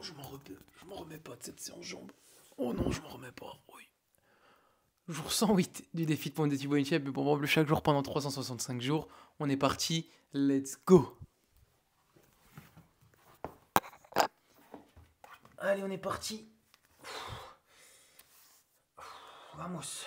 je m'en remets pas de cette séance jambes. Oh non, je m'en remets pas. Oui. Jour 108 du défi de Point de Body Shape, mais pour moi, chaque jour pendant 365 jours. On est parti, let's go. Allez, on est parti. Vamos.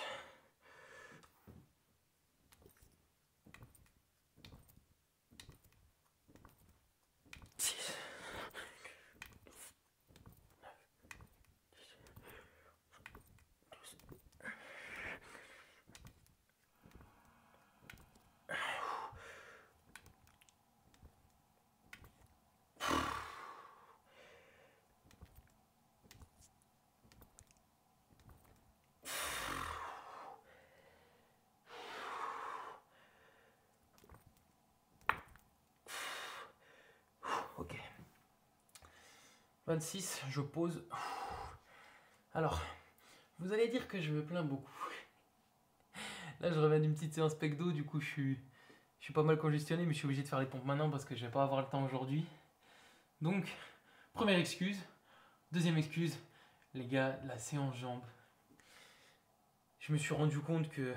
Ok. 26, je pose. Alors, vous allez dire que je me plains beaucoup. Là, je reviens d'une petite séance pecdo, du coup, je suis pas mal congestionné, mais je suis obligé de faire les pompes maintenant parce que je vais pas avoir le temps aujourd'hui. Donc, première excuse. Deuxième excuse, les gars, la séance jambes. Je me suis rendu compte que,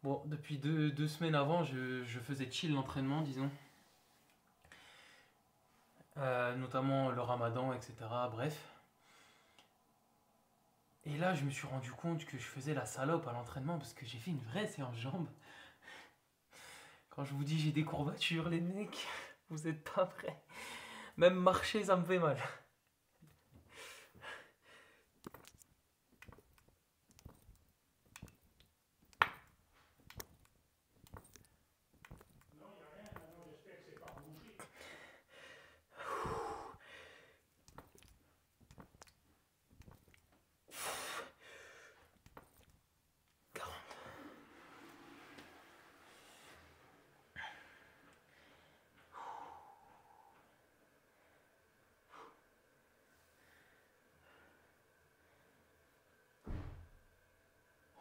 bon, depuis deux semaines avant, je faisais chill l'entraînement, disons. Notamment le ramadan, etc. Bref. Et là, je me suis rendu compte que je faisais la salope à l'entraînement parce que j'ai fait une vraie séance jambes. Quand je vous dis j'ai des courbatures, les mecs, vous êtes pas prêts. Même marcher, ça me fait mal.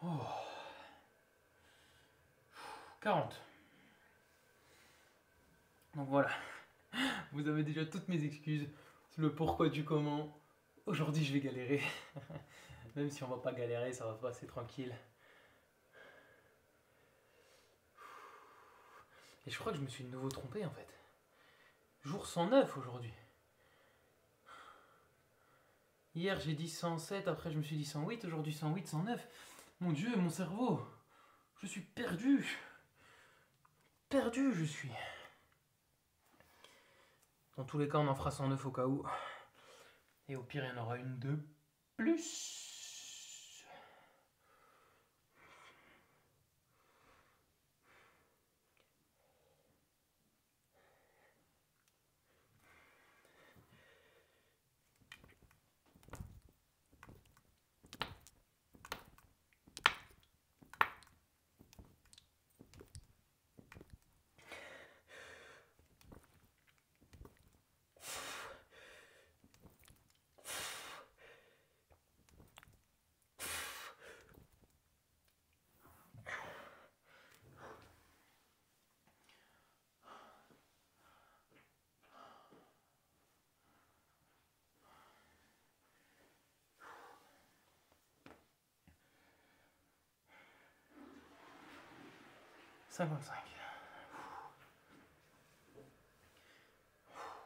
Oh. 40. Donc voilà, vous avez déjà toutes mes excuses, le pourquoi du comment. Aujourd'hui, je vais galérer. Même si on va pas galérer, ça va passer tranquille. Et je crois que je me suis de nouveau trompé en fait. Jour 109 aujourd'hui. Hier j'ai dit 107, après je me suis dit 108, aujourd'hui 108, 109. Mon Dieu, mon cerveau. Je suis perdu. Perdu je suis. Dans tous les cas, on en fera 109 au cas où. Et au pire, il y en aura une de plus. « 55.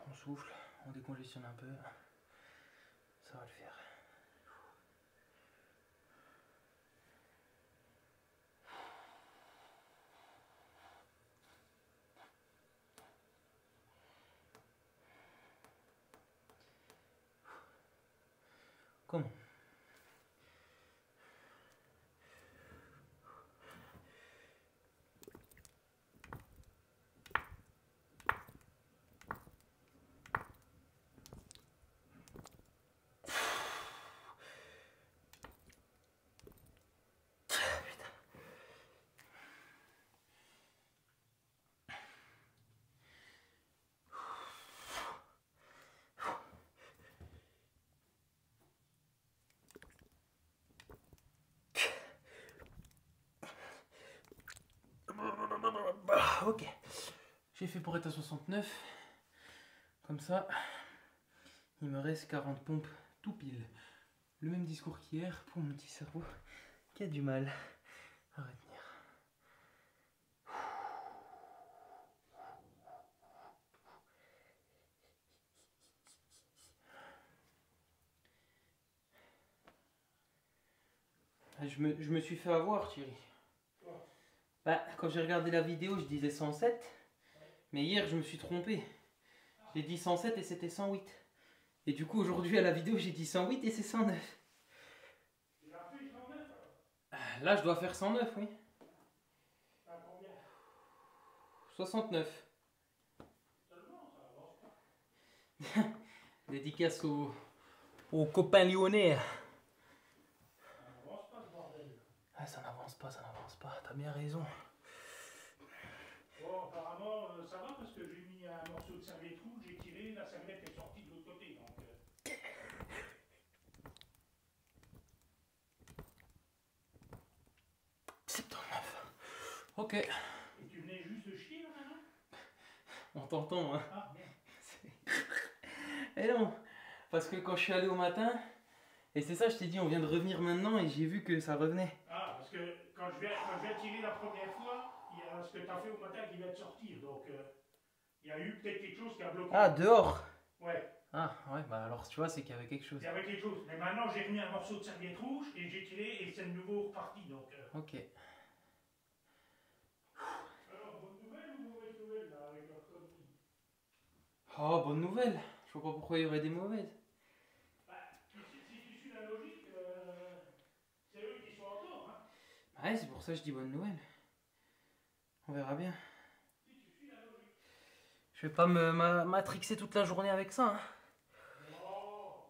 On souffle, on décongestionne un peu. Ça va le faire. Comment ? Ok. J'ai fait pour être à 69. Comme ça, Il me reste 40 pompes tout pile. Le même discours qu'hier pour mon petit cerveau qui a du mal à retenir. Je me suis fait avoir, Thierry. Bah, quand j'ai regardé la vidéo, je disais 107. Mais hier, je me suis trompé. J'ai dit 107 et c'était 108. Et du coup, aujourd'hui, à la vidéo, j'ai dit 108 et c'est 109. Là, je dois faire 109, oui. 69. Dédicace aux copains lyonnais. Ah, ça n'avance pas, t'as bien raison. Bon, apparemment, ça va parce que j'ai mis un morceau de serviette rouge, j'ai tiré, la serviette est sortie de l'autre côté. Donc, 79. Ok. Et tu venais juste de chier là maintenant? On t'entend, hein. Ah, merde. Eh non, parce que quand je suis allé au matin, et c'est ça, je t'ai dit, on vient de revenir maintenant et j'ai vu que ça revenait. Ah, parce que quand je viens tirer la première fois, il y a ce que tu as fait au matin qui vient de sortir. Donc, il y a eu peut-être quelque chose qui a bloqué. Ah, dehors? Ouais. Ah, ouais, bah alors tu vois, c'est qu'il y avait quelque chose. Il y avait quelque chose. Mais maintenant, j'ai remis un morceau de serviette rouge et j'ai tiré et c'est de nouveau reparti. Donc, Ok. alors, bonne nouvelle ou mauvaise nouvelle là, avec leur connerie? Oh, bonne nouvelle. Je vois pas pourquoi il y aurait des mauvaises. Bah, si tu suis la logique, c'est eux qui sont en tort. Hein. Ouais, c'est pour ça que je dis bonne nouvelle. On verra bien. Si tu suis la logique. Je vais pas me matrixer toute la journée avec ça, hein. Non.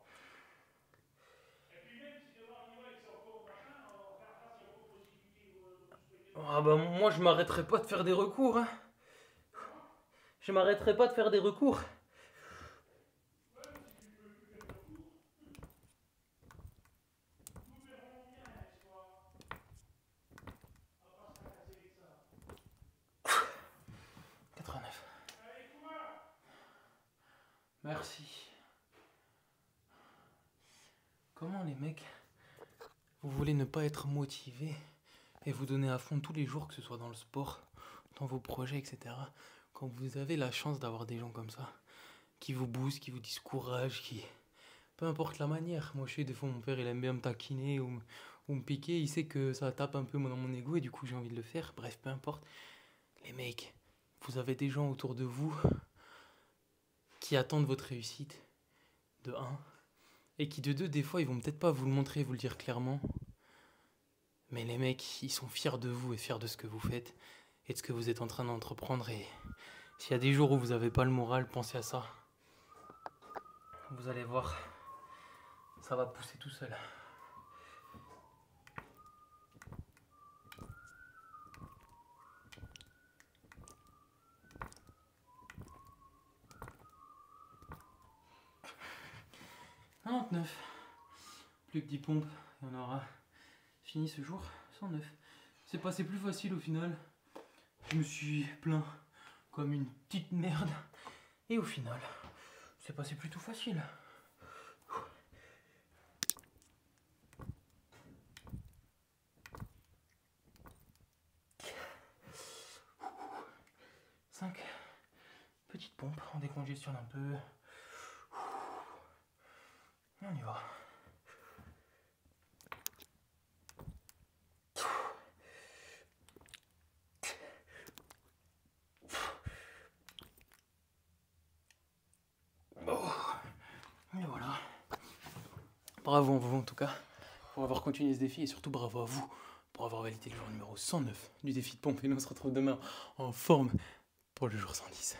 Et puis même si demain on y va et que c'est encore machin, on regardera s'il y a encore possibilité de souhaiter. Ah bah moi je m'arrêterai pas de faire des recours, hein. Je m'arrêterai pas de faire des recours. Ouais, mais si tu peux plus faire de recours, nous verrons bien, n'est-ce pas? On va pas se tracasser avec ça. 89. Allez, quoi? Merci. Comment les mecs, vous voulez ne pas être motivé et vous donner à fond tous les jours, que ce soit dans le sport, dans vos projets, etc. Quand vous avez la chance d'avoir des gens comme ça, qui vous boostent, qui vous disent courage, qui... Peu importe la manière. Moi je sais, des fois mon père il aime bien me taquiner ou me piquer, il sait que ça tape un peu dans mon ego et du coup j'ai envie de le faire. Bref, peu importe. Les mecs, vous avez des gens autour de vous qui attendent votre réussite, de 1. Et qui de 2, des fois, ils vont peut-être pas vous le montrer, vous le dire clairement. Mais les mecs, ils sont fiers de vous et fiers de ce que vous faites et de ce que vous êtes en train d'entreprendre. Et s'il y a des jours où vous n'avez pas le moral, pensez à ça. Vous allez voir, ça va pousser tout seul. « 99. Plus que 10 pompes et on aura fini ce jour 109. C'est passé plus facile au final. Je me suis plaint comme une petite merde. Et au final, c'est passé plutôt facile. Cinq petites pompes, on décongestionne un peu. On y va. Et voilà. Bravo à vous en tout cas pour avoir continué ce défi et surtout bravo à vous pour avoir validé le jour numéro 109 du défi de pompe. Et nous on se retrouve demain en forme pour le jour 110.